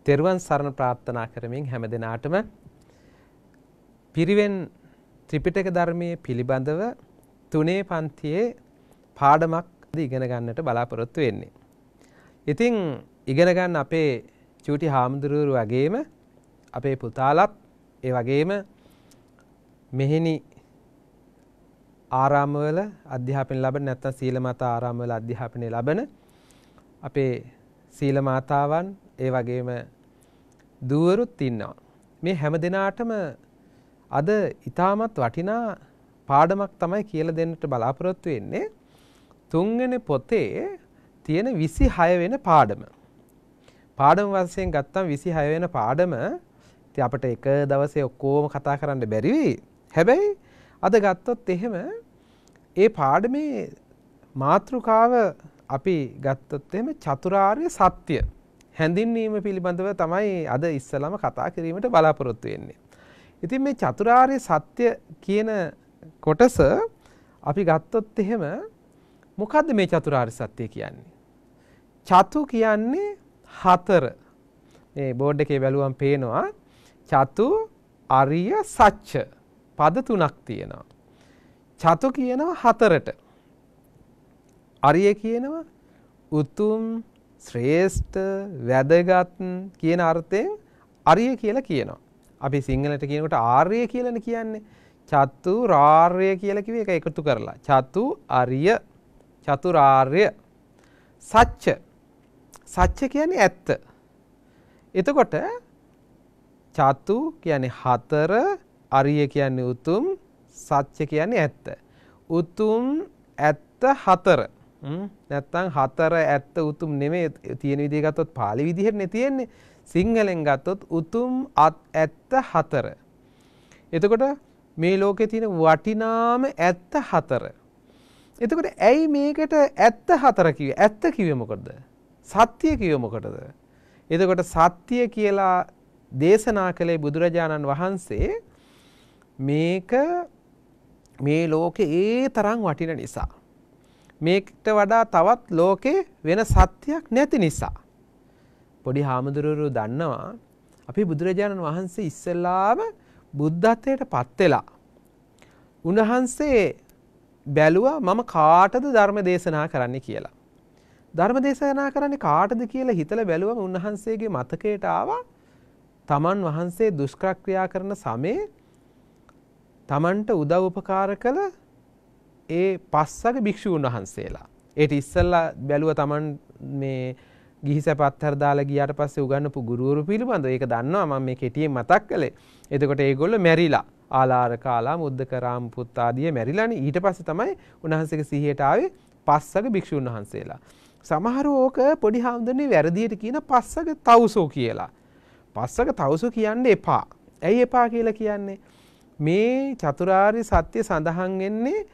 තෙරුවන් සරණ ප්‍රාර්ථනා කරමින් හැම දිනාටම පිරිවෙන් ත්‍රිපිටක ධර්මයේ පිළිබඳව තුනේ පන්තියේ පාඩමක් ඉගෙන ගන්නට බලාපොරොත්තු වෙන්නේ. ඉතින් ඉගෙන ගන්න අපේ චූටි හාමුදුරුවෝ වගේම අපේ පුතාලත් ඒ වගේම මෙහෙණි ආරාමවල අධ්‍යාපනය ලබන නැත්නම් සීල මාතා ආරාමවල අධ්‍යාපනය ලබන අපේ සීල මාතාවන් ඒ වගේම දුවරුත් ඉන්නවා. මේ හැම දිනාටම අද ඊටමත් වටිනා පාඩමක් තමයි කියලා දෙන්නට බලාපොරොත්තු වෙන්නේ. තුන්වෙනි පොතේ තියෙන 26 වෙනි පාඩම. පාඩම වශයෙන් ගත්තම 26 වෙනි පාඩම ඉතින් අපිට එක දවසේ ඔක්කොම කතා කරන්න බැරි වෙයි. හැබැයි අද ගත්තොත් එහෙම ඒ පාඩමේ මාතෘකාව අපි ගත්තොත් එහෙම චතුරාර්ය සත්‍ය හැඳින්වීම පිළිබඳව තමයි අද ඉස්සලම කතා කිරීමට බලාපොරොත්තු වෙන්නේ. ඉතින් මේ චතුරාර්ය සත්‍ය කියන කොටස අපි ගත්තොත් එහෙම මොකද්ද මේ චතුරාර්ය සත්‍ය කියන්නේ? චතු කියන්නේ හතර. මේ බෝඩ් එකේ බැලුවම පේනවා චතු අරිය සත්‍ය පද තුනක් තියෙනවා. චතු කියනවා හතරට. අරිය කියනවා උතුම් ශ්‍රේෂ්ඨ වැදගත් කියන අර්ථයෙන් අරිය කියලා කියනවා. අපි සිංහලට කියනකොට ආර්ය කියලානේ කියන්නේ. චතුරාර්ය කියලා කිව්වේ ඒක එකතු කරලා. චතු අරිය චතුරාර්ය සත්‍ය. සත්‍ය කියන්නේ ඇත්ත. එතකොට චතු කියන්නේ හතර, අරිය කියන්නේ උතුම්, සත්‍ය කියන්නේ ඇත්ත. උතුම් ඇත්ත හතර. නැත්තම් හතර ඇත්ත උතුම් නෙමෙයි තියෙන විදිහ ගත්තොත් පාලි විදිහට නේ තියෙන්නේ. සිංහලෙන් ගත්තොත් උතුම් ඇත්ත හතර. එතකොට මේ ලෝකේ තියෙන වටිනාම ඇත්ත හතර. එතකොට ඇයි මේකට ඇත්ත හතර කිව්වේ? ඇත්ත කිව්වේ මොකටද? සත්‍ය කිව්වේ මොකටද? එතකොට සත්‍ය කියලා දේශනා කළේ බුදුරජාණන් වහන්සේ මේක මේ ලෝකේ ඒ තරම් වටින නිසා. මේකට වඩා තවත් ලෝකේ වෙන සත්‍යයක් නැති නිසා. පොඩි හාමුදුරුවෝ දන්නවා අපි බුදුරජාණන් වහන්සේ ඉස්සෙල්ලාම බුද්ධත්වයට පත් වෙලා උන්වහන්සේ බැලුවා මම කාටද ධර්ම දේශනා කරන්න කියලා. ධර්ම දේශනා කරන්නේ කාටද කියලා හිතලා බැලුවම උන්වහන්සේගේ මතකයට ආවා තමන් වහන්සේ දුෂ්කරක්‍රියා කරන සමේ තමන්ට උදව් උපකාර කළ ඒ පස්වග භික්ෂූන් වහන්සේලා. ඒට ඉස්සෙල්ලා බැලුවා තමන් මේ ගිහි සැපත් හර දාලා ගියාට පස්සේ උගන්වපු ගුරුවරු පිළිබඳව ඒක දන්නවා මම මේ කෙටියෙන් මතක් කළේ. එතකොට ඒගොල්ලෝ මැරිලා ආලාර කාලා මුද්දක රාම පුත් ආදී මැරිලානේ. ඊට පස්සේ තමයි උන්වහන්සේගේ සිහියට ආවේ පස්වග භික්ෂූන් වහන්සේලා. සමහරව ඕක පොඩි හාමුදුරනේ වැරදියට කියන පස්වග තවුසෝ කියලා. පස්වග තවුසෝ කියන්න එපා. ඇයි එපා කියලා කියන්නේ? මේ චතුරාර්ය සත්‍ය සඳහන් වෙන්නේ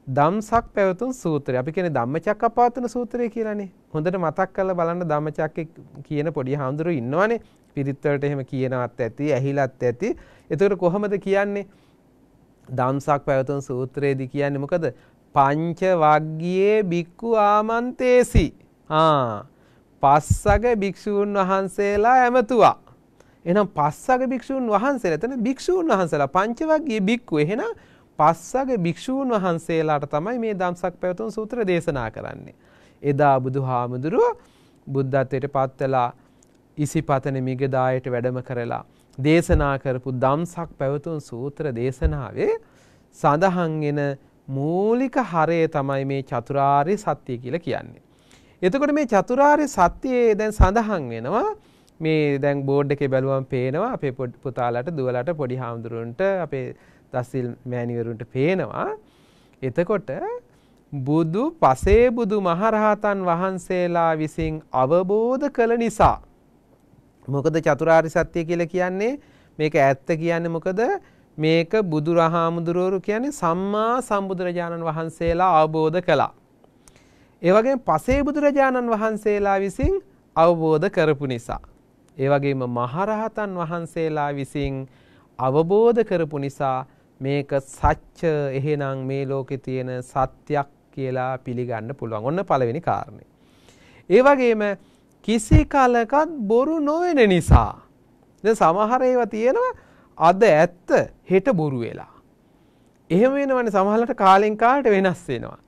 ධම්සක් පැවතුම් සූත්‍රය. අපි කියන්නේ ධම්මචක්කප්පවත්තන සූත්‍රය කියලානේ. හොඳට මතක් කරලා බලන්න ධම්මචක්කේ කියන පොඩි හාමුදුරුවෝ ඉන්නවනේ. පිරිත් වලට එහෙම කියනවත් ඇති, ඇහිලත් ඇති. ඒතකොට කොහොමද කියන්නේ? ධම්සක් පැවතුම් සූත්‍රයේදී කියන්නේ මොකද? පංච වග්ගයේ බික්කු ආමන්තේසි. පස්වග භික්ෂූන් වහන්සේලා ඇමතුවා. එහෙනම් පස්වග භික්ෂූන් වහන්සේලා එතන භික්ෂූන් වහන්සේලා පංචවග්ගයේ බික්කු. එහෙනම් පස්වග භික්ෂූන් වහන්සේලාට තමයි මේ ධම්සක් පැවතුම් සූත්‍ර දේශනා කරන්නේ. එදා බුදුහාමුදුරුවෝ බුද්ධත්වයට පත් වෙලා ඉසිපතන මිගදායට වැඩම කරලා දේශනා කරපු ධම්සක් පැවතුම් සූත්‍ර දේශනාවේ සඳහන් වෙන මූලික හරය තමයි මේ චතුරාර්ය සත්‍ය කියලා කියන්නේ. එතකොට මේ චතුරාර්ය සත්‍යයේ දැන් සඳහන් වෙනවා මේ දැන් බෝඩ් එකේ බැලුවම පේනවා අපේ පුතාලට දුවලට පොඩි හාමුදුරුවන්ට අපේ දසිල් මෑණිවරුන්ට පේනවා. එතකොට බුදු පසේ බුදු මහරහතන් වහන්සේලා විසින් අවබෝධ කළ නිසා මොකද චතුරාර්ය සත්‍ය කියලා කියන්නේ? මේක ඇත්ත කියන්නේ මොකද? මේක බුදුරහාමුදුරුවෝ කියන්නේ සම්මා සම්බුදුරජාණන් වහන්සේලා අවබෝධ කළා. ඒ වගේම පසේ බුදුරජාණන් වහන්සේලා විසින් අවබෝධ කරපු නිසා. ඒ වගේම මහරහතන් වහන්සේලා විසින් අවබෝධ කරපු නිසා මේක සත්‍ය එහෙනම් මේ ලෝකේ තියෙන සත්‍යක් කියලා පිළිගන්න පුළුවන්. ඔන්න පළවෙනි කාරණේ. ඒ වගේම කිසි කලකත් බොරු නොවන නිසා. දැන් සමහර ඒවා තියෙනවා අද ඇත්ත හෙට බොරු වෙලා. එහෙම වෙනවනේ සමහරවිට කාලෙන් කාලට වෙනස් වෙනවා.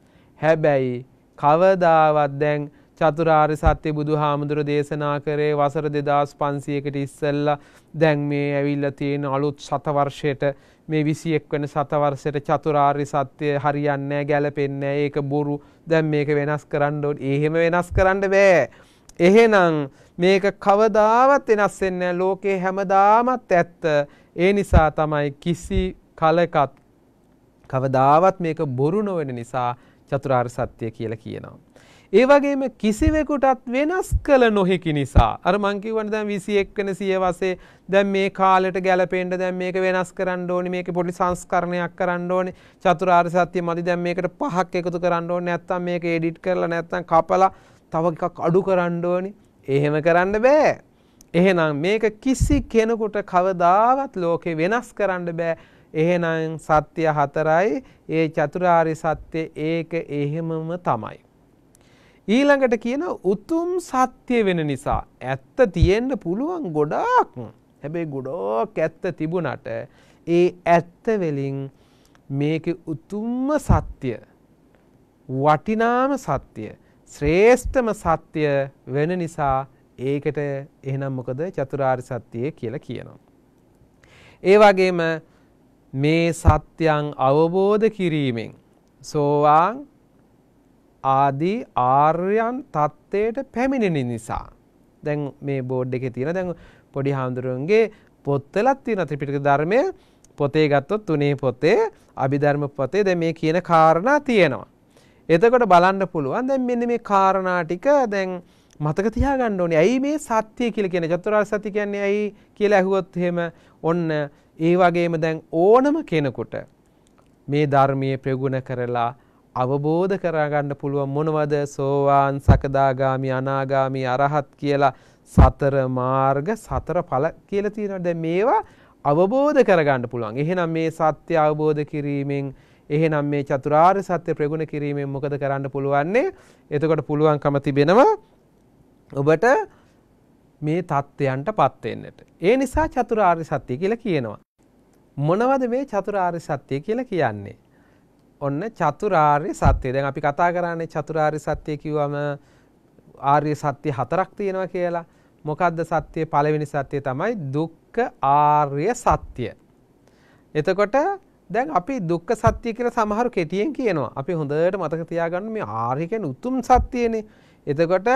හැබැයි කවදාවත් දැන් චතුරාර්ය සත්‍ය බුදුහාමුදුර දේශනා කරේ වසර 2500කට ඉස්සෙල්ලා දැන් මේ ඇවිල්ලා තියෙන අලුත් ශතවර්ෂයට මේ 21 වෙනි ශතවර්ෂයට චතුරාර්ය සත්‍ය හරියන්නේ නැහැ ගැලපෙන්නේ නැහැ ඒක බොරු දැන් මේක වෙනස් කරන්න ඕනේ. එහෙම වෙනස් කරන්න බෑ. එහෙනම් මේක කවදාවත් වෙනස් වෙන්නේ නැහැ. ලෝකේ හැමදාමත් ඇත්ත. ඒ නිසා තමයි කිසි කලකත් කවදාවත් මේක බොරු නොවන නිසා චතුරාර්ය සත්‍ය කියලා කියනවා. ඒ වගේම කිසිවෙකුටත් වෙනස් කළ නොහැකි නිසා අර මං කියවනේ දැන් 21 වෙනි සියවසේ දැන් මේ කාලෙට ගැලපෙන්න දැන් මේක වෙනස් කරන්න ඕනේ මේකේ පොඩි සංස්කරණයක් කරන්න ඕනේ චතුරාර්ය සත්‍ය මදි දැන් මේකට 5ක් එකතු කරන්න ඕනේ නැත්නම් මේක එඩිට් කරලා නැත්නම් කපලා තව එකක් අඩු කරන්න ඕනේ. එහෙම කරන්න බෑ. එහෙනම් මේක කිසි කෙනෙකුට කවදාවත් ලෝකේ වෙනස් කරන්න බෑ. එහෙනම් සත්‍ය හතරයි ඒ චතුරාර්ය සත්‍ය ඒක එහෙමම තමයි. ඊළඟට කියන උතුම් සත්‍ය වෙන නිසා ඇත්ත තියෙන්න පුළුවන් ගොඩාක්. හැබැයි ගොඩක් ඇත්ත තිබුණට ඒ ඇත්ත වලින් මේකේ උතුම්ම සත්‍ය වටිනාම සත්‍ය ශ්‍රේෂ්ඨම සත්‍ය වෙන නිසා ඒකට එහෙනම් මොකද චතුරාර්ය සත්‍යය කියලා කියනවා. ඒ වගේම මේ සත්‍යයන් අවබෝධ කිරීමෙන් සෝවාන් ආදී ආර්යයන් තත්ත්වයට පැමිණෙන නිසා දැන් මේ බෝඩ් එකේ තියෙන දැන් පොඩි හාමුදුරුවන්ගේ පොත්වලක් තියෙන ත්‍රිපිටක ධර්මය පොතේ ගත්තොත් තුනේ පොතේ අභිධර්ම පොතේ දැන් මේ කියන කාරණා තියෙනවා. එතකොට බලන්න පුළුවන් දැන් මෙන්න මේ කාරණා ටික දැන් මතක තියාගන්න ඕනේ. ඇයි මේ සත්‍ය කියලා කියන්නේ චතුරාර්ය සත්‍ය කියන්නේ ඇයි කියලා අහුවොත් එහෙම ඔන්න ඒ වගේම දැන් ඕනම කෙනෙකුට මේ ධර්මයේ ප්‍රගුණ කරලා අවබෝධ කරගන්න පුළුවන් මොනවද සෝවාන් සකදාගාමි අනාගාමි අරහත් කියලා සතර මාර්ග සතර ඵල කියලා තියෙනවා. දැන් මේවා අවබෝධ කරගන්න පුළුවන්. එහෙනම් මේ සත්‍ය අවබෝධ කිරීමෙන් එහෙනම් මේ චතුරාර්ය සත්‍ය ප්‍රගුණ කිරීමෙන් මොකද කරන්න පුළුවන්නේ? එතකොට පුළුවන්කම තිබෙනවා ඔබට මේ தත්ත්වයන්ටපත් වෙන්නට. ඒ නිසා චතුරාර්ය සත්‍ය කියලා කියනවා. මොනවද මේ චතුරාර්ය සත්‍ය කියලා කියන්නේ? ඔන්න චතුරාර්ය සත්‍ය. දැන් අපි කතා කරන්නේ චතුරාර්ය සත්‍ය කිව්වම ආර්ය සත්‍ය හතරක් තියෙනවා කියලා. මොකද්ද සත්‍ය? පළවෙනි සත්‍ය තමයි දුක්ඛ ආර්ය සත්‍ය. එතකොට දැන් අපි දුක්ඛ සත්‍ය කියලා සමහරු කෙටියෙන් කියනවා. අපි හොඳට මතක තියාගන්න මේ ආර්ය කියන්නේ උතුම් සත්‍යනේ. එතකොට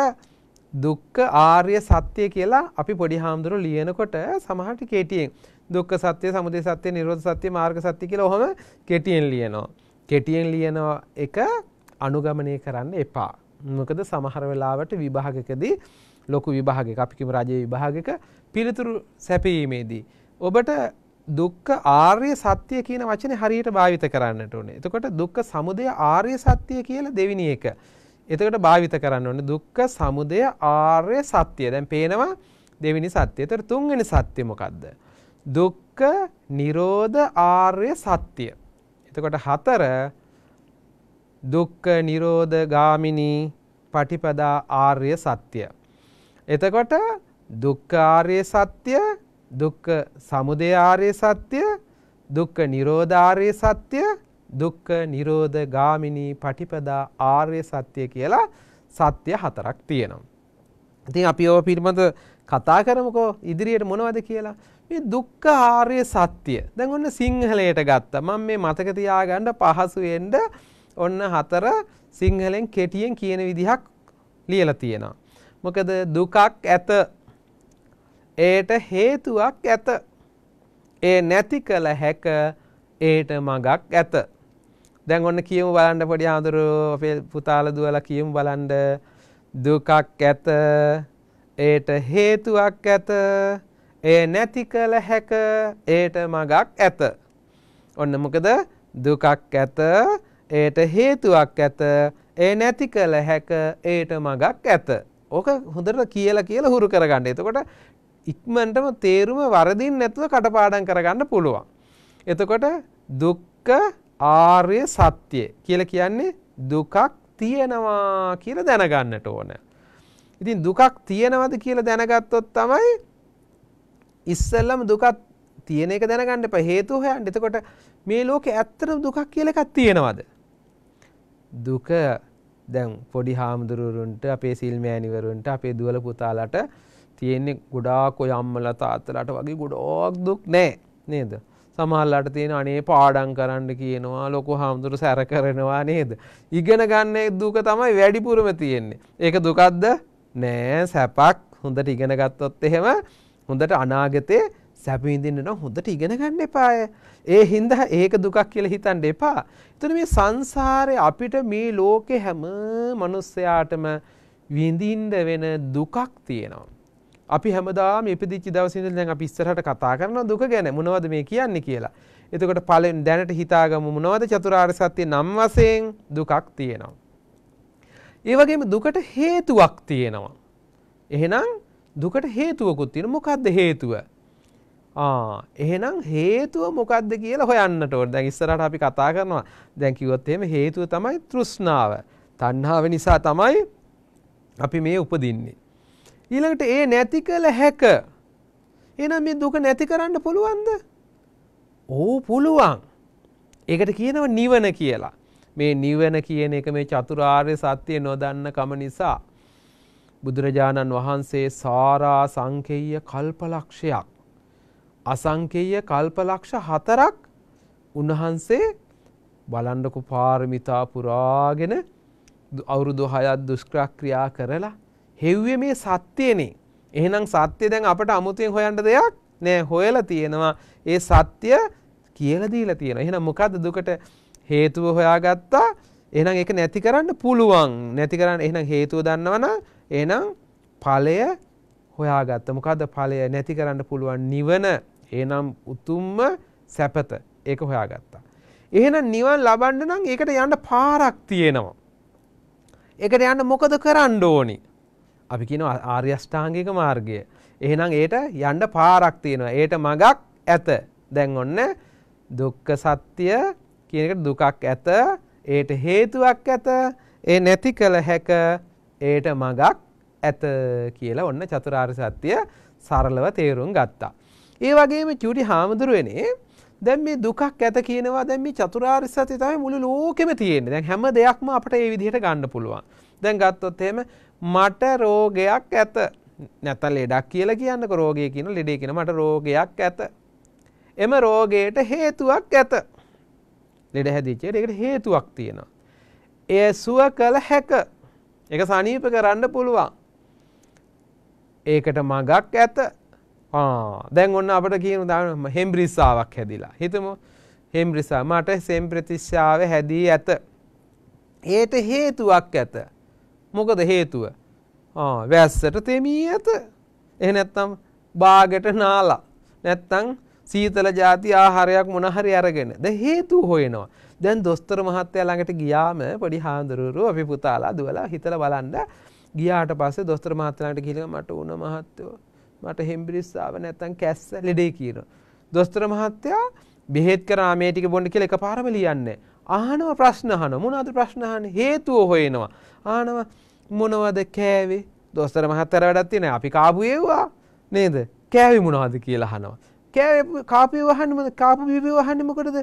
දුක්ඛ ආර්ය සත්‍ය කියලා අපි පොඩි හාමුදුරුවෝ ලියනකොට සමහරට කෙටියෙන් දුක්ඛ සත්‍ය, සමුදය සත්‍ය, නිරෝධ සත්‍ය, මාර්ග සත්‍ය කියලා ඔහම කෙටියෙන් ලියනවා. කෙටියෙන් ලියන එක අනුගමනය කරන්න එපා. මොකද සමහර වෙලාවට විභාගකදී ලොකු විභාගයක අපි කියමු රාජ්‍ය විභාගයක පිළිතුරු සැපීමේදී ඔබට දුක්ඛ ආර්ය සත්‍ය කියන වචනේ හරියට භාවිත කරන්නට ඕනේ. එතකොට දුක්ඛ සමුදය ආර්ය සත්‍ය කියලා දෙවෙනි එක. එතකොට භාවිත කරන්න ඕනේ දුක්ඛ සමුදය ආර්ය සත්‍ය. දැන් පේනවා දෙවෙනි සත්‍ය. එතකොට තුන්වෙනි සත්‍ය මොකද්ද? දුක්ඛ නිරෝධ ආර්ය සත්‍ය. එතකොට හතර දුක්ඛ නිරෝධ ගාමිනී පටිපදා ආර්ය සත්‍ය. එතකොට දුක්ඛ ආර්ය සත්‍ය, දුක්ඛ සමුදය ආර්ය සත්‍ය, දුක්ඛ නිරෝධ ආර්ය සත්‍ය, දුක්ඛ නිරෝධ ගාමිනී පටිපදා ආර්ය සත්‍ය කියලා සත්‍ය හතරක් තියෙනවා. ඉතින් අපි ඔය පිළිබඳ කතා කරමුකෝ ඉදිරියට මොනවද කියලා. මේ දුක්ඛ ආර්ය සත්‍ය. දැන් ඔන්න සිංහලයට ගත්තා. මම මේ මතක තියාගන්න පහසු වෙන්න ඔන්න හතර සිංහලෙන් කෙටියෙන් කියන විදිහක් ලියලා තියෙනවා. මොකද දුකක් ඇත. ඒට හේතුවක් ඇත. ඒ නැති කල හැක ඒට මගක් ඇත. දැන් ඔන්න කියමු බලන්න පොඩි ආඳුරෝ අපේ පුතාලා දුවලා කියමු බලන්න දුකක් ඇත. ඒට හේතුවක් ඇත. ඒ නැති කල හැක ඒට මගක් ඇත. ඔන්න මොකද දුකක් ඇත. ඒට හේතුවක් ඇත. ඒ නැති කල හැක ඒට මගක් ඇත. ඕක හොඳට කියලා හුරු කරගන්න. එතකොට ඉක්මනටම තේරුම වරදින් නැතුව කටපාඩම් කරගන්න පුළුවන්. එතකොට දුක්ඛ ආර්ය සත්‍ය කියලා කියන්නේ දුකක් තියෙනවා කියලා දැනගන්නට ඕන. ඉතින් දුකක් තියෙනවද කියලා දැනගත්තොත් තමයි ඉස්සෙල්ලම දුකක් තියෙන එක දැනගන්න එපා. හේතුව හොයන්න. එතකොට මේ ලෝකේ ඇත්තටම දුකක් කියලා එකක් තියෙනවද? දුක දැන් පොඩි හාමුදුරුවන්ට අපේ සිල් මෑණිවරුන්ට අපේ දුවල පුතාලට තියෙන්නේ ගොඩාක් ඔය අම්මලා තාත්තලාට වගේ ගොඩක් දුක් නෑ නේද? සමහරලාට තියෙන අනේ පාඩම් කරන්න කියනවා ලොකු හාමුදුරු සැර කරනවා නේද? ඉගෙන ගන්න දුක තමයි වැඩිපුරම තියෙන්නේ. ඒක දුකක්ද? නෑ සැපක්. හොඳට ඉගෙන ගත්තොත් එහෙම හොඳට අනාගතේ සැප විඳින්න නම් හොඳට ඉගෙන ගන්න එපාය. ඒ හින්දා ඒක දුකක් කියලා හිතන්න එපා. එතන මේ සංසාරේ අපිට මේ ලෝකේ හැම මිනිස්සයාටම විඳින්න වෙන දුකක් තියෙනවා. අපි හැමදාම ඉපදිච්ච දවසේ ඉඳන් දැන් අපි ඉස්සරහට කතා කරනවා දුක ගැන. මොනවද මේ කියන්නේ කියලා. එතකොට පළවෙනි දැනට හිතාගමු මොනවද චතුරාර්ය සත්‍ය නම් වශයෙන් දුකක් තියෙනවා. ඒ වගේම දුකට හේතුවක් තියෙනවා. එහෙනම් දුකට හේතුවකුත් තියෙනවා. මොකද්ද හේතුව? එහෙනම් හේතුව මොකද්ද කියලා හොයන්නට ඕන. දැන් ඉස්සරහට අපි කතා කරනවා. දැන් කිව්වොත් එහෙම හේතුව තමයි තෘෂ්ණාව. තණ්හාව නිසා තමයි අපි මේ උපදින්නේ. ඊළඟට ඒ නැති කළ හැක. එහෙනම් මේ දුක නැති කරන්න පුළුවන්ද? ඕ පුළුවන්. ඒකට කියනවා නිවන කියලා. මේ නිවන කියන එක මේ චතුරාර්ය සත්‍ය නොදන්න කම නිසා බුදුරජාණන් වහන්සේ සාරා සංකේය කල්පලක්ෂයක් අසංකේය කල්පලක්ෂ 4ක් උන්වහන්සේ බලන්නකෝ පාරමිතා පුරාගෙන අවුරුදු 6ක් දුෂ්කර ක්‍රියා කරලා හෙව්වේ මේ සත්‍යනේ. එහෙනම් සත්‍ය දැන් අපට අමුතුවෙන් හොයන්න දෙයක් නෑ. හොයලා තියෙනවා. ඒ සත්‍ය කියලා දීලා තියෙනවා. එහෙනම් මොකද්ද දුකට හේතුව හොයාගත්තා. එහෙනම් ඒක නැති කරන්න පුළුවන්. නැති කරන්න එහෙනම් හේතුව දන්නවනම් එහෙනම් ඵලය හොයාගත්තා. මොකද්ද ඵලය? නැති කරන්න පුළුවන් නිවන. එහෙනම් උතුම්ම සැපත. ඒක හොයාගත්තා. එහෙනම් නිවන් ලබන්න නම් ඒකට යන්න පාරක් තියෙනවා. ඒකට යන්න මොකද කරන්න ඕනි? අපි කියනවා ආර්ය අෂ්ටාංගික මාර්ගය. එහෙනම් ඒට යන්න පාරක් තියෙනවා. ඒට මගක් ඇත. දැන් ඔන්න දුක්ඛ සත්‍ය කියන එකට දුකක් ඇත. ඒට හේතුවක් ඇත. ඒ නැති කළ හැක. ඒට මගක් ඇත කියලා ඔන්න චතුරාර්ය සත්‍ය සරලව තේරුම් ගත්තා. ඒ වගේම චූටි හාමුදුරුවනේ දැන් මේ දුකක් ඇත කියනවා. දැන් මේ චතුරාර්ය සත්‍ය තමයි මුළු ලෝකෙම තියෙන්නේ. දැන් හැම දෙයක්ම අපිට මේ විදිහට ගන්න පුළුවන්. දැන් ගත්තොත් එහෙම මට රෝගයක් ඇත. නැත්නම් ලෙඩක් කියලා කියන්නකො. රෝගය කියන ලෙඩේ කියන මට රෝගයක් ඇත. එම රෝගයට හේතුවක් ඇත. ලෙඩ හැදිච්ච ඒකට හේතුවක් තියෙනවා. ඒ සුව කළ හැක. ඒක සනීප කරන්න පුළුවන්. ඒකට මගක් ඇත. දැන් ඔන්න අපිට කියන හෙම්බ්‍රිස්සාවක් හැදිලා. හිතමු හෙම්බ්‍රිස්සා මට සෙම්ප්‍රතිස්සාව හැදී ඇත. ඒට හේතුවක් ඇත. මොකද හේතුව? වැස්සට තෙමී ඇත. එහෙ නැත්නම් බාගට නාලා. නැත්නම් සීතල ಜಾති ආහාරයක් මොන හරි අරගෙන. දැන් හේතු හොයනවා. දැන් දොස්තර මහත්තයා ළඟට ගියාම පොඩි හාමුදුරුවෝ අපි පුතාලා දුවලා හිතලා බලන්න ගියාට පස්සේ දොස්තර මහත්තයා ළඟට ගිහලා මට උණ මහත්තයෝ මට හෙම්බ්‍රිස්සාව නැත්නම් කැස්ස ලෙඩේ කියනවා. දොස්තර මහත්තයා බෙහෙත් කරා මේ ටික බොන්න කියලා එකපාරම ලියන්නේ. අහනවා ප්‍රශ්න අහනවා. මොනවද ප්‍රශ්න අහන්නේ? හේතුව හොයනවා. අහනවා මොනවද කෑවේ? දොස්තර මහත්තයාට වැඩක් තියෙනවා. අපි කාපු ඒවා නේද? කෑවේ මොනවද කියලා අහනවා. කෑවේ කාපු වහන්නේ මොකද? කාපු බිබි වහන්නේ මොකටද?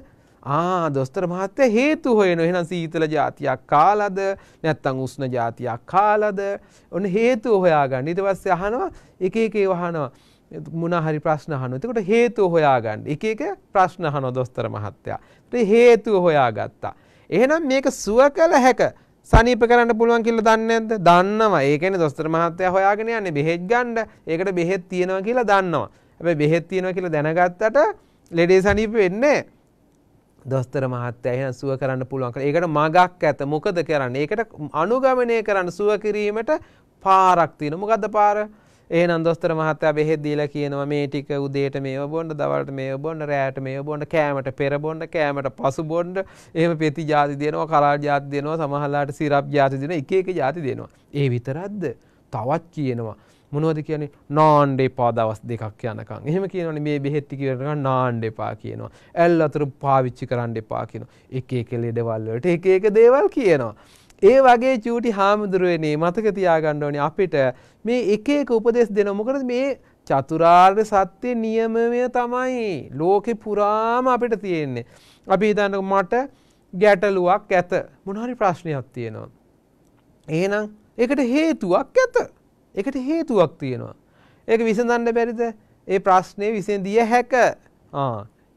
දොස්තර මහත්තයා හේතු හොයනවා. එහෙනම් සීතල జాතියක් කාලාද? නැත්නම් උෂ්ණ జాතියක් කාලාද? ඔන්න හේතුව හොයාගන්න. ඊට පස්සේ අහනවා එක එක ඒවා අහනවා. මොන හරි ප්‍රශ්න අහනවා. එතකොට හේතුව හොයාගන්න. එක එක ප්‍රශ්න අහනවා දොස්තර මහත්තයා. ඊට හේතුව හොයාගත්තා. එහෙනම් මේක සුව කළ හැක. සනීප කරන්න පුළුවන් කියලා දන්නේ නැද්ද? දන්නවා. ඒ කියන්නේ දොස්තර මහත්තයා හොයාගෙන යන්නේ බෙහෙත් ගන්න. ඒකට බෙහෙත් තියෙනවා කියලා දන්නවා. හැබැයි බෙහෙත් තියෙනවා කියලා දැනගත්තට ලෙඩේ සනීප වෙන්නේ නැහැ. දොස්තර මහත්තයා එහෙනම් සුව කරන්න පුළුවන් කියලා. ඒකට මගක් ඇත. මොකද කරන්නේ? ඒකට අනුගමනය කරන්න සුව කිරීමට පාරක් තියෙනවා. මොකද්ද පාර? එහෙනම් දොස්තර මහත්තයා බෙහෙත් දීලා කියනවා මේ ටික උදේට මේව බොන්න, දවල්ට මේව බොන්න, රැයට මේව බොන්න, කෑමට පෙර බොන්න, කෑමට පසු බොන්න. එහෙම පෙති ಜಾති දෙනවා, කරාල් ಜಾති දෙනවා, සමහරලාට සිරප් ಜಾති දෙනවා, එක එක ಜಾති දෙනවා. ඒ විතරක්ද? තවත් කියනවා. මොනවද කියන්නේ? නාන්න එපා දවස් දෙකක් යනකම්. එහෙම කියනවනේ මේ බෙහෙත් ටික ඉවරනකම් නාන්න එපා කියනවා. ඇල් අතර පාවිච්චි කරන්න එපා කියනවා. එක එක ලෙඩවල් වලට එක එක දේවල් කියනවා. ඒ වගේ චූටි හාමුදුරුවනේ මතක තියාගන්න ඕනේ අපිට මේ එක එක උපදේශ දෙනවා. මොකද මේ චතුරාර්ය සත්‍ය නියමය තමයි ලෝකේ පුරාම අපිට තියෙන්නේ. අපි හිතන්නකො මට ගැටලුවක් ඇත. මොන හරි ප්‍රශ්නයක් තියෙනවා. එහෙනම් ඒකට හේතුවක් ඇත. ඒකට හේතුවක් තියෙනවා. ඒක විසඳන්න බැරිද? ඒ ප්‍රශ්නේ විසඳිය හැක.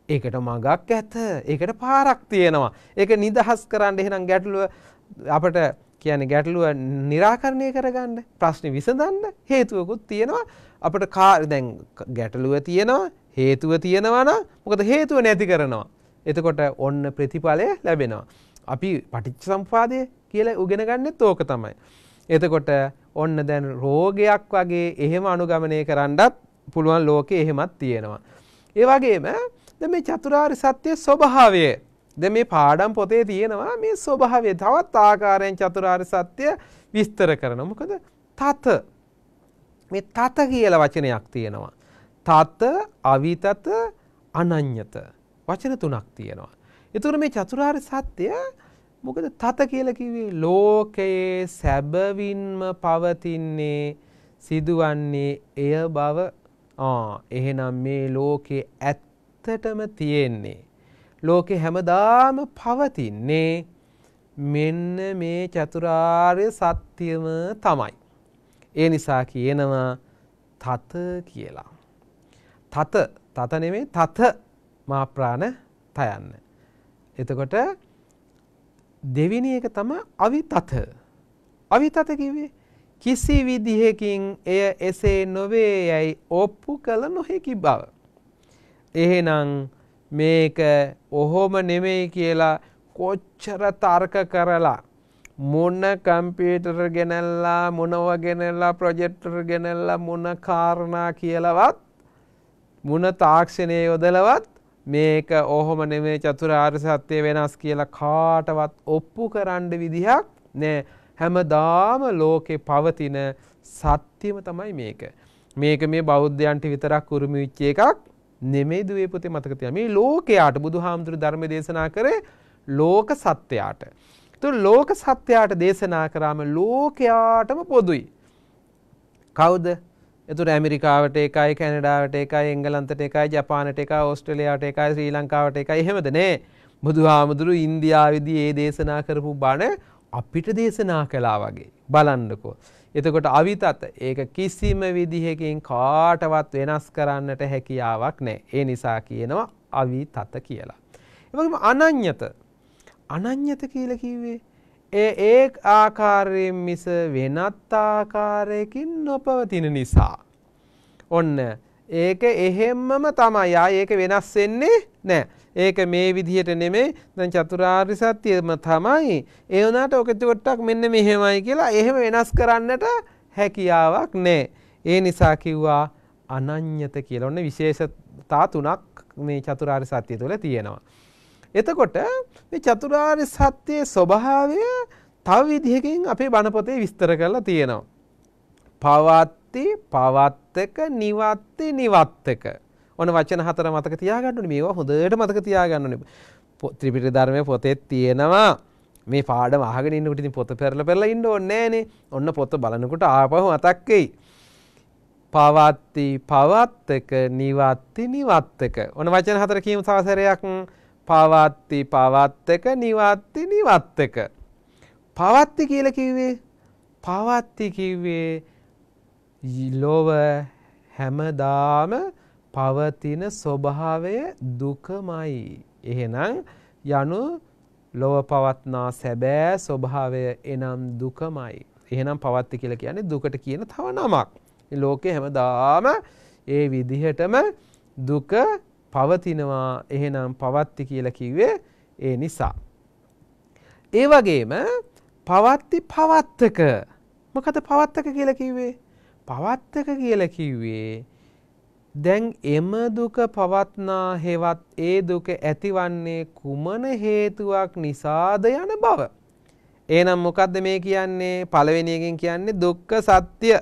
ඒකට මගක් ඇත. ඒකට පාරක් තියෙනවා. ඒක නිදහස් කරන්න එහෙනම් ගැටලුව අපිට කියන්නේ ගැටලුව निराකරණය කරගන්න ප්‍රශ්නේ විසඳන්න හේතුවකුත් තියෙනවා. අපිට දැන් ගැටලුව තියෙනවා හේතුව තියෙනවා නම් මොකද හේතුව නැති කරනවා. එතකොට ඔන්න ප්‍රතිඵලය ලැබෙනවා. අපි පටිච්චසමුපාදය කියලා උගෙන ගන්නෙත් ඕක තමයි. එතකොට ඔන්න දැන් රෝගයක් වගේ එහෙම අනුගමනය කරන්නත් පුළුවන් ලෝකේ එහෙමත් තියෙනවා. ඒ වගේම දැන් මේ චතුරාර්ය සත්‍ය ස්වභාවය දැන් මේ පාඩම් පොතේ තියෙනවා මේ ස්වභාවය තවත් ආකාරයෙන් චතුරාර්ය සත්‍ය විස්තර කරනවා. මොකද තත මේ තත කියලා වචනයක් තියෙනවා. තත, අවිතත, අනඤ්‍යත වචන තුනක් තියෙනවා. ඒතර මේ චතුරාර්ය සත්‍ය මොකද තත කියලා කිව්වේ ලෝකයේ සැබවින්ම පවතින්නේ සිදුවන්නේ එය බව. එහෙනම් මේ ලෝකේ ඇත්තටම තියෙන්නේ ලෝකේ හැමදාම පවතින්නේ මෙන්න මේ චතුරාර්ය සත්‍යම තමයි. ඒ නිසා කියනවා තත කියලා. තත නෙමෙයි තත මා ප්‍රාණ තයන්න. එතකොට දෙවෙනි එක තමයි අවිතත. අවිතත කිව්වේ කිසි විදිහකින් එය එසේ නොවේ යයි ඔප්පු කළ නොහැකි බව. එහෙනම් මේක ඔහොම නෙමෙයි කියලා කොච්චර තර්ක කරලා මොන කම්පියුටර් ගෙනල්ලා මොනව ගෙනල්ලා ප්‍රොජෙක්ටර් ගෙනල්ලා මොන කාරණා කියලාවත් මොන තාක්ෂණය යොදලවත් මේක ඔහොම නෙමෙයි චතුරාර්ය සත්‍ය වෙනස් කියලා කාටවත් ඔප්පු කරන්න විදිහක් නෑ. හැමදාම ලෝකේ පවතින සත්‍යම තමයි මේක. මේක මේ බෞද්ධයන්ට විතරක් උරුම වෙච්ච එකක් නෙමෙයි දුවේ පුතේ මතක තියාගන්න. මේ ලෝකයට බුදුහාමුදුරු ධර්ම දේශනා කරේ ලෝක සත්‍යයට. ඒතකොට ලෝක සත්‍යයට දේශනා කරාම ලෝකයාටම පොදුයි. කවුද? ඒතකොට ඇමරිකාවට එකයි, කැනඩාවට එකයි, එංගලන්තයට එකයි, ජපානට එකයි, ඕස්ට්‍රේලියාවට එකයි, ශ්‍රී ලංකාවට එකයි එහෙමද නේ? බුදුහාමුදුරු ඉන්දියාවේදී ඒ දේශනා කරපු බණ අපිට දේශනා කළා වගේ. බලන්නකෝ. එතකොට අවිතත ඒක කිසිම විදිහකින් කාටවත් වෙනස් කරන්නට හැකියාවක් නැහැ. ඒ නිසා කියනවා අවිතත කියලා. ඒ වගේම අනඤ්‍යත. අනඤ්‍යත කියලා කිව්වේ ඒ ආකාරයෙන් මිස වෙනත් ආකාරයකින් නොපවතින නිසා. ඔන්න ඒක එහෙම්මම තමයි. ඒක වෙනස් වෙන්නේ නැහැ. ඒක මේ විදිහට නෙමෙයි. දැන් චතුරාර්ය සත්‍යම තමයි. ඒ වුණාට ඔක ටිකක් මෙන්න මෙහෙමයි කියලා එහෙම වෙනස් කරන්නට හැකියාවක් නැහැ. ඒ නිසා කිව්වා අනඤ්‍යත කියලා. ඔන්න විශේෂතා තුනක් මේ චතුරාර්ය සත්‍ය තුළ තියෙනවා. එතකොට මේ චතුරාර්ය සත්‍යයේ ස්වභාවය තව විදිහකින් අපේ බණ පොතේ විස්තර කරලා තියෙනවා. පවත්ති, පවත්තක, නිවත්ති, නිවත්තක. ඔන්න වචන හතර මතක තියාගන්න ඕනේ. මේවා හොඳට මතක තියාගන්න ඕනේ. ත්‍රිපිටක ධර්මයේ පොතේ තියෙනවා. මේ පාඩම අහගෙන ඉන්නකොට ඉතින් පොත පෙරලා ඉන්න ඕනේ නෑනේ. ඔන්න පොත බලනකොට ආපහු මතක් වෙයි. පවත්ති, පවත්තක, නිවත්ති, නිවත්තක. ඔන්න වචන හතර කියමු තව සැරයක්. පවත්ති, පවත්තක, නිවත්ති, නිවත්තක. පවත්ති කියලා කිව්වේ ලෝව හැමදාම පවතින ස්වභාවය දුකමයි. එහෙනම් යනු ලෝව පවත්නා සැබෑ ස්වභාවය එනම් දුකමයි. එහෙනම් පවත්ති කියලා කියන්නේ දුකට කියන තව නමක්. මේ ලෝකේ හැමදාම ඒ විදිහටම දුක පවතිනවා. එහෙනම් පවත්ති කියලා කිව්වේ ඒ නිසා. ඒ වගේම පවත්ති පවත්තක. මොකද පවත්තක කියලා කිව්වේ? පවත්තක කියලා කිව්වේ දැන් එම දුක පවත්නා හේවත් ඒ දුක ඇතිවන්නේ කුමන හේතුවක් නිසාද යන බව. එහෙනම් මොකද්ද මේ කියන්නේ? පළවෙනි එකෙන් කියන්නේ දුක්ඛ සත්‍ය.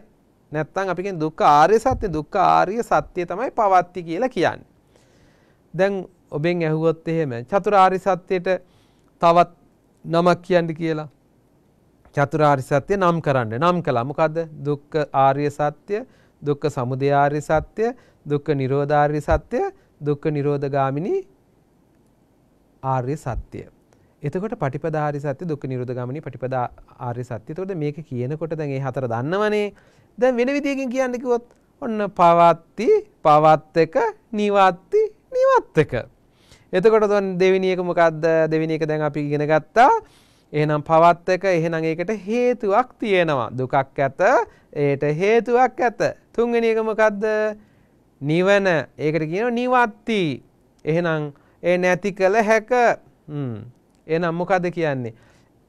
නැත්තම් අපි කියන්නේ දුක්ඛ ආර්ය සත්‍ය. දුක්ඛ ආර්ය සත්‍ය තමයි පවත්ති කියලා කියන්නේ. දැන් ඔබෙන් ඇහුවොත් එහෙම චතුරාර්ය සත්‍යයට තවත් නමක් කියන්න කියලා. චතුරාර්ය සත්‍ය නම් කරන්න. නම් කළා. මොකද්ද? දුක්ඛ ආර්ය සත්‍ය, දුක්ඛ සමුදය ආර්ය සත්‍ය, දුක්ඛ නිරෝධ ආර්ය සත්‍ය, දුක්ඛ නිරෝධ ගාමිනී ආර්ය සත්‍ය. එතකොට පටිපදා ආර්ය සත්‍ය, දුක්ඛ නිරෝධ ගාමිනී පටිපදා ආර්ය සත්‍ය. එතකොට මේක කියනකොට දැන් මේ හතර දන්නවනේ. දැන් වෙන විදියකින් කියන්න කිව්වොත් ඔන්න පවත්ති, පවත්තක, නිවත්ති, නිවත්තක. එතකොට දෙවෙනි එක මොකද්ද? දෙවෙනි එක දැන් අපි ඉගෙන ගත්තා. එහෙනම් පවත්තක, එහෙනම් ඒකට හේතුවක් තියෙනවා. දුකක් ඇත, ඒට හේතුවක් ඇත. තුන්වෙනි එක මොකද්ද? නිවන. ඒකට කියනවා නිවත්ති. එහෙනම් ඒ නැති කළ හැක. එහෙනම් මොකද්ද කියන්නේ?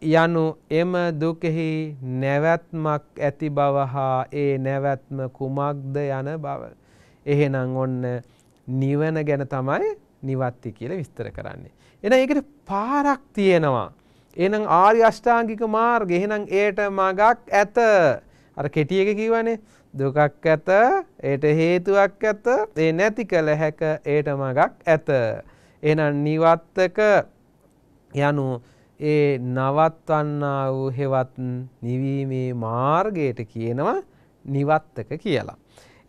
යනු එම දුකෙහි නැවැත්මක් ඇති බව හා ඒ නැවැත්ම කුමක්ද යන බව. එහෙනම් ඔන්න නිවන ගැන තමයි නිවත්ති කියලා විස්තර කරන්නේ. එහෙනම් ඒකට පාරක් තියෙනවා. එහෙනම් ආර්ය අෂ්ටාංගික මාර්ගය. එහෙනම් ඒට මගක් ඇත. අර කෙටි එක කිව්වනේ. දුකක් ඇත, ඒට හේතුවක් ඇත, ඒ නැති කළ හැක, ඒට මගක් ඇත. එහෙනම් නිවත්තක යනු ඒ නවත්වන්නා වූ හෙවත් නිවීමේ මාර්ගයට කියනවා නිවත්තක කියලා.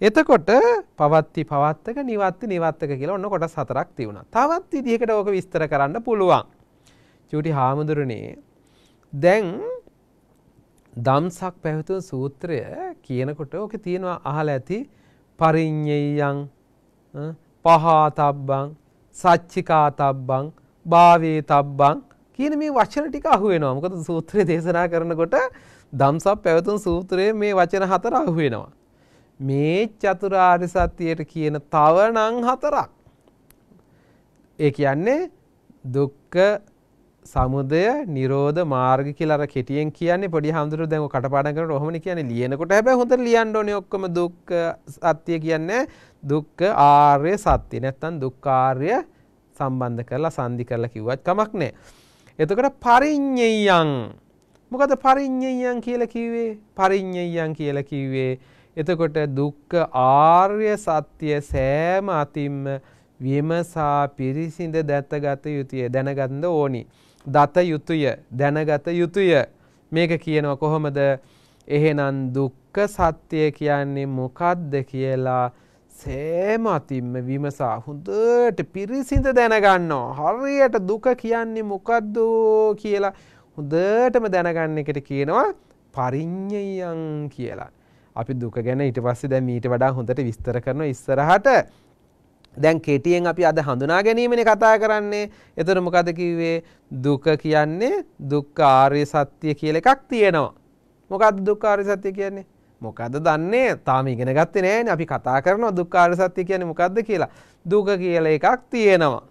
එතකොට පවත්ති, පවත්තක, නිවත්ති, නිවත්තක කියලා ඔන්න කොටස් හතරක් තියුණා. තවත් විදිහකට ඕක විස්තර කරන්න පුළුවන්. චූටි හාමුදුරනේ දැන් ධම්සක් පැවතුම් සූත්‍රය කියනකොට ඕකේ තියෙනවා අහලා ඇති පරිඤ්ඤයං, පහතබ්බං, සච්චිකාතබ්බං, භාවේතබ්බං කියන මේ වචන ටික අහු වෙනවා. මොකද සූත්‍රය දේශනා කරනකොට ධම්සක් පැවතුම් සූත්‍රයේ මේ වචන හතර අහු වෙනවා. මේ චතුරාර්ය සත්‍යයට කියන තව නම් හතරක්. ඒ කියන්නේ දුක්ඛ සමුදය නිරෝධ මාර්ග කියලා අර කෙටියෙන් කියන්නේ. පොඩි හාමුදුරුවෝ දැන් ඔය කටපාඩම් කරනකොට ඔහොමනේ කියන්නේ ලියනකොට. හැබැයි හොඳට ලියන්න ඕනේ ඔක්කොම. දුක්ඛ සත්‍ය කියන්නේ දුක්ඛ ආර්ය සත්‍ය. නැත්තම් දුක්ඛාර්ය සම්බන්ධ කරලා සංදි කරලා කිව්වත් කමක් නැහැ. එතකොට පරිඤ්ඤයං. මොකද පරිඤ්ඤයං කියලා කිව්වේ? පරිඤ්ඤයං කියලා කිව්වේ එතකොට දුක්ඛ ආර්ය සත්‍ය සෑම අතින්ම විමසා පිරිසිඳ දැතගත යුතුය. දැනගන්න ඕනි. දත යුතුය, දැනගත යුතුය. මේක කියනවා කොහොමද? එහෙනම් දුක්ඛ සත්‍ය කියන්නේ මොකද්ද කියලා සෑම අතින්ම විමසා හොඳට පිරිසිඳ දැනගන්නවා. හරියට දුක කියන්නේ මොකද්ද කියලා හොඳටම දැනගන්න එකට කියනවා පරිඤ්ඤයං කියලා. අපි දුක ගැන ඊට පස්සේ දැන් ඊට වඩා හොඳට විස්තර කරනවා ඉස්සරහට. දැන් කෙටියෙන් අපි අද හඳුනා ගැනීමනේ කතා කරන්නේ. එතකොට මොකද කිව්වේ? දුක කියන්නේ දුක්ඛ ආර්ය සත්‍ය කියලා එකක් තියෙනවා. මොකද්ද දුක්ඛ ආර්ය සත්‍ය කියන්නේ? මොකද්ද දන්නේ? තාම ඉගෙන ගත්තේ නෑනේ. අපි කතා කරනවා දුක්ඛ ආර්ය සත්‍ය කියන්නේ මොකද්ද කියලා. දුක කියලා එකක් තියෙනවා.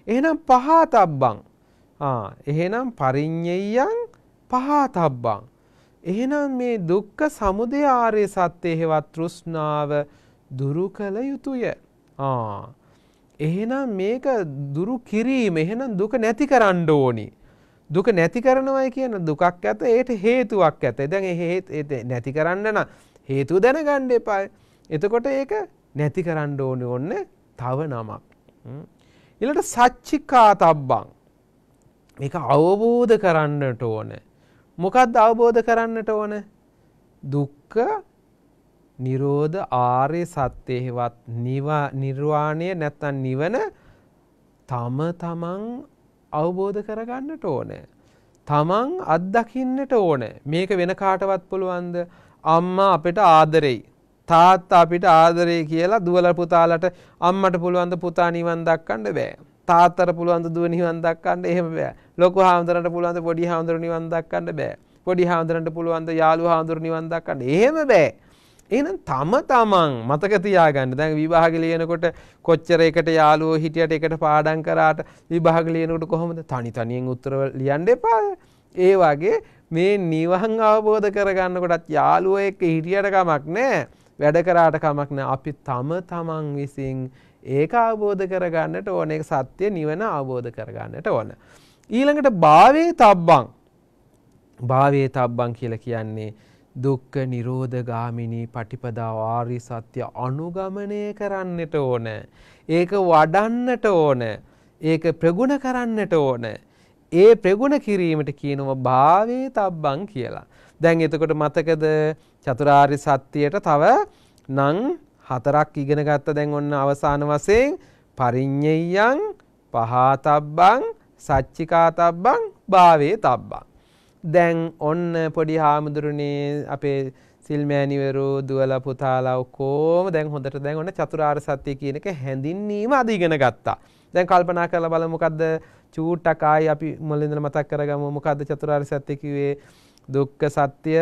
එහෙනම් පහතබ්බං. එහෙනම් පරිඤ්ඤයං පහතබ්බං. එහෙනම් මේ දුක්ඛ සමුදය ආර්ය සත්‍ය හේවත් තෘෂ්ණාව දුරු කළ යුතුය. එහෙනම් මේක දුරු කිරීම, එහෙනම් දුක නැති කරන්න ඕනි. දුක නැති කරනවයි කියන දුකක් ඇත, ඒට හේතුවක් ඇත. දැන් ඒ නැති කරන්න නම් හේතුව දැනගන්න එපා. එතකොට ඒක නැති කරන්න ඕනේ ඔන්න තව නමක්. ඊළඟට සච්චිකාතබ්බං. මේක අවබෝධ කරන්නට ඕනේ. මොකක්ද අවබෝධ කරන්නට ඕනේ? දුක්ඛ නිරෝධ ආර්ය සත්‍යෙහිවත් නිර්වාණය නැත්නම් නිවන තම තමන් අවබෝධ කරගන්නට ඕනේ. තමන් අත්දකින්නට ඕනේ. මේක වෙන කාටවත් පුළුවන්ද? අම්මා අපිට ආදරෙයි, තාත්තා අපිට ආදරෙයි කියලා දුවලා පුතාලට අම්මට පුළුවන් ද පුතා නිවන් දක්කන්න බෑ. තාත්තට පුළුවන් ද දුව නිවන් දක්කන්න එහෙම බෑ. ලොකු හාමුදුරන්ට පුළුවන් ද පොඩි හාමුදුර නිවන් දක්කන්න බෑ. පොඩි හාමුදුරන්ට පුළුවන් ද යාළු හාමුදුර නිවන් දක්කන්න එහෙම බෑ. එහෙනම් තම තමන් මතක තියාගන්න. දැන් විභාග ලියනකොට කොච්චර එකට යාළුවෝ හිටියට එකට පාඩම් කරාට විභාග ලියනකොට කොහොමද? තනි තනියෙන් උත්තර ලියන්න එපා. ඒ වගේ මේ නිවන් අවබෝධ කරගන්නකොටත් යාළුවෝ එක්ක හිටියට කමක් නැහැ. වැඩ කරාට කමක් නැහැ. අපි තම තමන් විසින් ඒක අවබෝධ කරගන්නට ඕන. ඒක සත්‍ය නිවන අවබෝධ කරගන්නට ඕන. ඊළඟට භාවේ තබ්බං. භාවේ තබ්බං කියලා කියන්නේ දුක්ඛ නිරෝධ ගාමිනී පටිපදා ආර්ය සත්‍ය අනුගමනය කරන්නට ඕන. ඒක වඩන්නට ඕන. ඒක ප්‍රගුණ කරන්නට ඕන. ඒ ප්‍රගුණ කිරීමට කියනවා භාවේ තබ්බං කියලා. දැන් එතකොට මතකද චතුරාර්ය සත්‍යයට තව නම් 4ක් ඉගෙන ගත්ත. දැන් ඔන්න අවසාන වශයෙන් පරිඤ්ඤයං පහතබ්බං සච්චිකාතබ්බං භාවේ තබ්බං. දැන් ඔන්න පොඩි හාමුදුරනේ අපේ සිල්මෑණිවරු දුවලා පුතාලා ඔක්කොම දැන් හොඳට දැන් ඔන්න චතුරාර්ය සත්‍ය කියන එක හැඳින්වීම අද ඉගෙන ගත්තා. දැන් කල්පනා කරලා බලමු මොකද්ද චූට්ටක් ආයි අපි මුලින්දම මතක් කරගමු. මොකද්ද චතුරාර්ය සත්‍ය කිව්වේ? දුක්ඛ සත්‍ය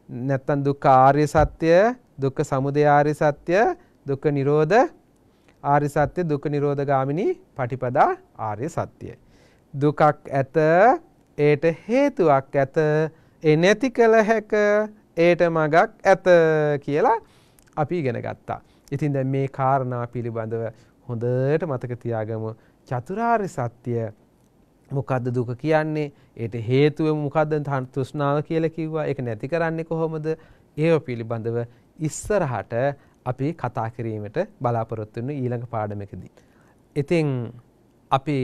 නැත්නම් දුක්ඛ ආර්ය සත්‍ය, දුක්ඛ සමුදය ආර්ය සත්‍ය, දුක්ඛ නිරෝධ ආර්ය සත්‍ය, දුක්ඛ නිරෝධ ගාමිනී පටිපදා ආර්ය සත්‍ය. දුකක් ඇත, ඒට හේතුවක් ඇත, ඒ නැති කළ හැක, ඒට මගක් ඇත කියලා අපි ඉගෙන ගත්තා. ඉතින් දැන් මේ කාරණා පිළිබඳව හොඳට මතක තියාගමු. චතුරාර්ය සත්‍ය මොකද්ද දුක කියන්නේ? ඒට හේතුව මොකද්ද? තෘෂ්ණාව කියලා කිව්වා. ඒක නැති කරන්නේ කොහොමද? ඒව පිළිබඳව ඉස්සරහට අපි කතා කිරීමට බලාපොරොත්තු වෙන ඊළඟ පාඩමකදී. ඉතින් අපි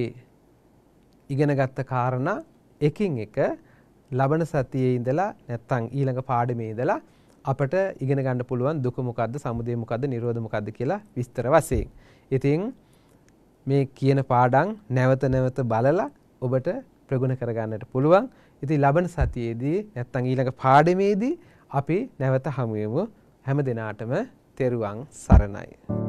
ඉගෙන ගත්ත කාරණා එකින් එක ලබන සතියේ ඉඳලා නැත්නම් ඊළඟ පාඩමේ ඉඳලා අපට ඉගෙන ගන්න පුළුවන් දුක මොකද්ද, සමුදය මොකද්ද, නිරෝධ මොකද්ද කියලා විස්තර වශයෙන්. ඉතින් මේ කියන පාඩම් නැවත නැවත බලලා ඔබට ප්‍රගුණ කරගන්නට පුළුවන්. ඉතින් ලබන සතියේදී නැත්නම් ඊළඟ පාඩමේදී අපි නැවත හමු වෙමු. හැම දිනාටම තෙරුවන් සරණයි.